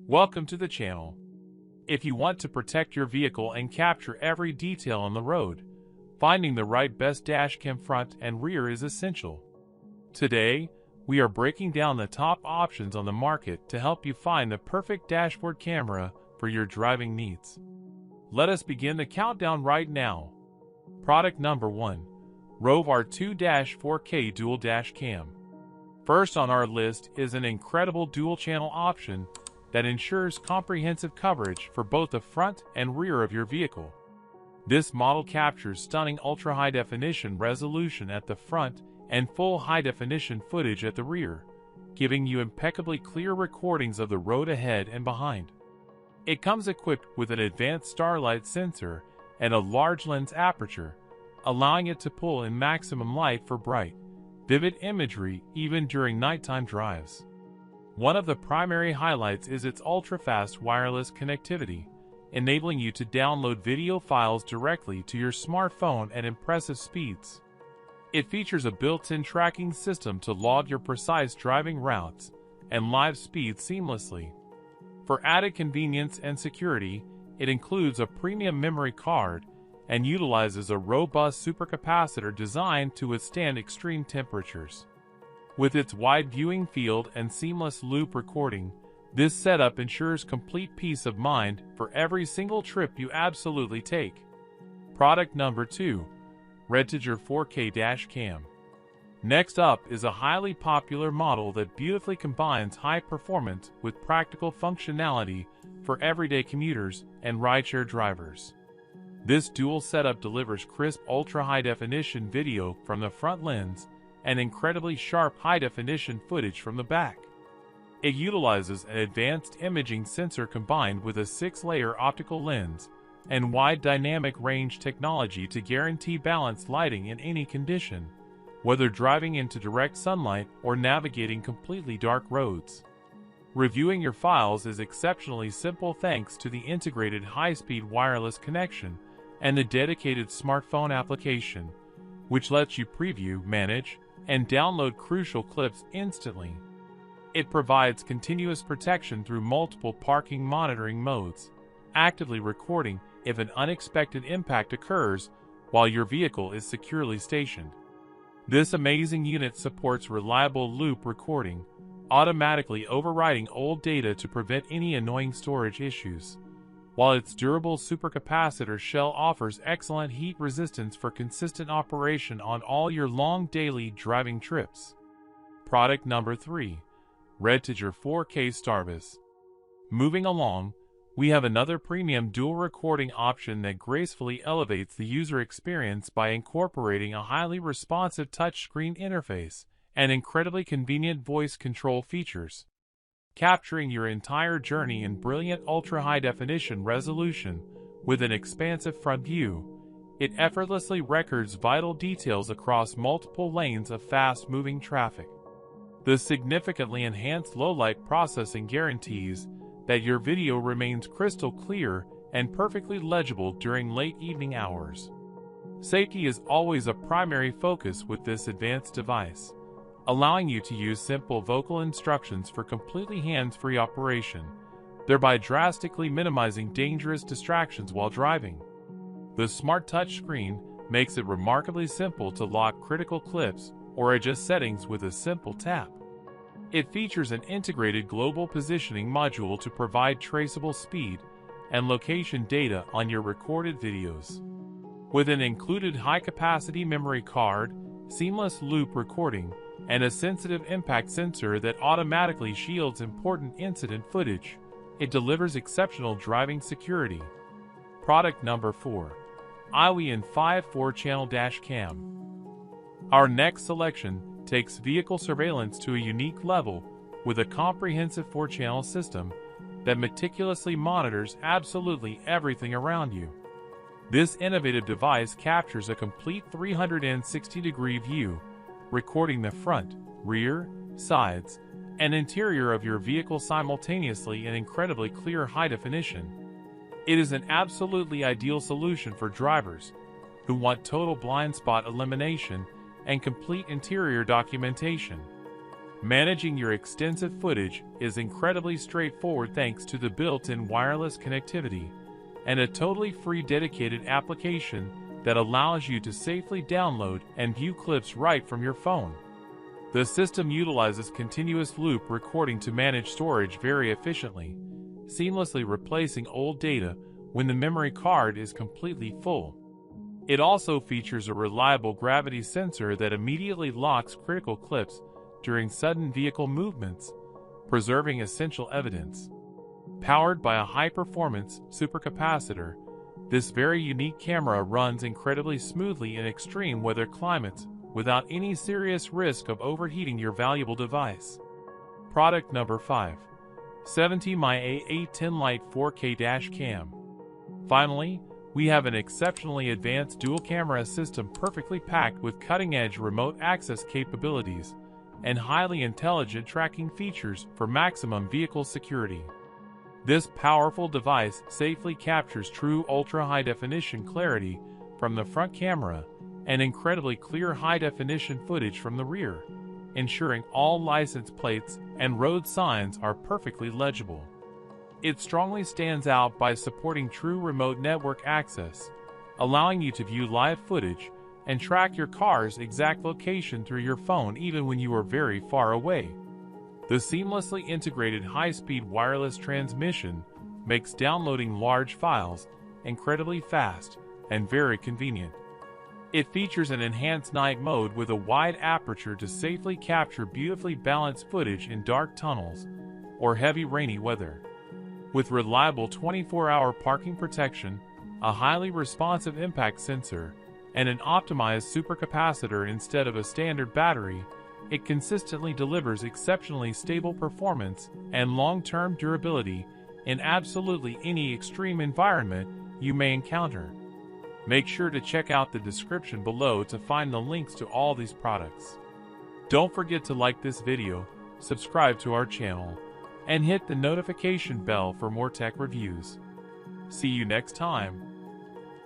Welcome to the channel. If you want to protect your vehicle and capture every detail on the road, finding the right best dashcam front and rear is essential. Today, we are breaking down the top options on the market to help you find the perfect dashboard camera for your driving needs. Let us begin the countdown right now. Product number 1. ROVE R2-4K Dual Dash Cam. First on our list is an incredible dual-channel option that ensures comprehensive coverage for both the front and rear of your vehicle. This model captures stunning ultra-high-definition resolution at the front and full high-definition footage at the rear, giving you impeccably clear recordings of the road ahead and behind. It comes equipped with an advanced starlight sensor and a large lens aperture, allowing it to pull in maximum light for bright, vivid imagery even during nighttime drives. One of the primary highlights is its ultra-fast wireless connectivity, enabling you to download video files directly to your smartphone at impressive speeds. It features a built-in tracking system to log your precise driving routes and live speed seamlessly. For added convenience and security, it includes a premium memory card and utilizes a robust supercapacitor designed to withstand extreme temperatures. With its wide viewing field and seamless loop recording, this setup ensures complete peace of mind for every single trip you absolutely take. Product number 2. REDTIGER 4K Dash Cam. Next up is a highly popular model that beautifully combines high performance with practical functionality for everyday commuters and rideshare drivers. This dual setup delivers crisp ultra-high-definition video from the front lens and incredibly sharp high-definition footage from the back. It utilizes an advanced imaging sensor combined with a 6-layer optical lens and wide dynamic range technology to guarantee balanced lighting in any condition, whether driving into direct sunlight or navigating completely dark roads. Reviewing your files is exceptionally simple thanks to the integrated high-speed wireless connection and the dedicated smartphone application, which lets you preview, manage, and download crucial clips instantly. It provides continuous protection through multiple parking monitoring modes, actively recording if an unexpected impact occurs while your vehicle is securely stationed. This amazing unit supports reliable loop recording, automatically overwriting old data to prevent any annoying storage issues, while its durable supercapacitor shell offers excellent heat resistance for consistent operation on all your long daily driving trips. Product number 3. REDTIGER 4K STARVIS. Moving along, we have another premium dual recording option that gracefully elevates the user experience by incorporating a highly responsive touchscreen interface and incredibly convenient voice control features. Capturing your entire journey in brilliant ultra-high-definition resolution with an expansive front view, it effortlessly records vital details across multiple lanes of fast-moving traffic. The significantly enhanced low-light processing guarantees that your video remains crystal clear and perfectly legible during late evening hours. Safety is always a primary focus with this advanced device, allowing you to use simple vocal instructions for completely hands-free operation, thereby drastically minimizing dangerous distractions while driving. The smart touchscreen makes it remarkably simple to lock critical clips or adjust settings with a simple tap. It features an integrated global positioning module to provide traceable speed and location data on your recorded videos. With an included high-capacity memory card, seamless loop recording, and a sensitive impact sensor that automatically shields important incident footage, it delivers exceptional driving security. Product number 4. IIWEY 4-channel Dash Cam. Our next selection takes vehicle surveillance to a unique level with a comprehensive 4-channel system that meticulously monitors absolutely everything around you. This innovative device captures a complete 360-degree view, recording the front, rear, sides, and interior of your vehicle simultaneously in incredibly clear high definition. It is an absolutely ideal solution for drivers who want total blind spot elimination and complete interior documentation. Managing your extensive footage is incredibly straightforward thanks to the built-in wireless connectivity and a totally free dedicated application that allows you to safely download and view clips right from your phone. The system utilizes continuous loop recording to manage storage very efficiently, seamlessly replacing old data when the memory card is completely full. It also features a reliable gravity sensor that immediately locks critical clips during sudden vehicle movements, preserving essential evidence. Powered by a high-performance supercapacitor, this very unique camera runs incredibly smoothly in extreme weather climates without any serious risk of overheating your valuable device. Product number 5. 70My A10 Lite 4K Dash Cam. Finally, we have an exceptionally advanced dual-camera system perfectly packed with cutting-edge remote access capabilities and highly intelligent tracking features for maximum vehicle security. This powerful device safely captures true ultra-high-definition clarity from the front camera and incredibly clear high-definition footage from the rear, ensuring all license plates and road signs are perfectly legible. It strongly stands out by supporting true remote network access, allowing you to view live footage and track your car's exact location through your phone even when you are very far away. The seamlessly integrated high-speed wireless transmission makes downloading large files incredibly fast and very convenient. It features an enhanced night mode with a wide aperture to safely capture beautifully balanced footage in dark tunnels or heavy rainy weather. With reliable 24-hour parking protection, a highly responsive impact sensor, and an optimized supercapacitor instead of a standard battery, it consistently delivers exceptionally stable performance and long-term durability in absolutely any extreme environment you may encounter. Make sure to check out the description below to find the links to all these products. Don't forget to like this video, subscribe to our channel, and hit the notification bell for more tech reviews. See you next time.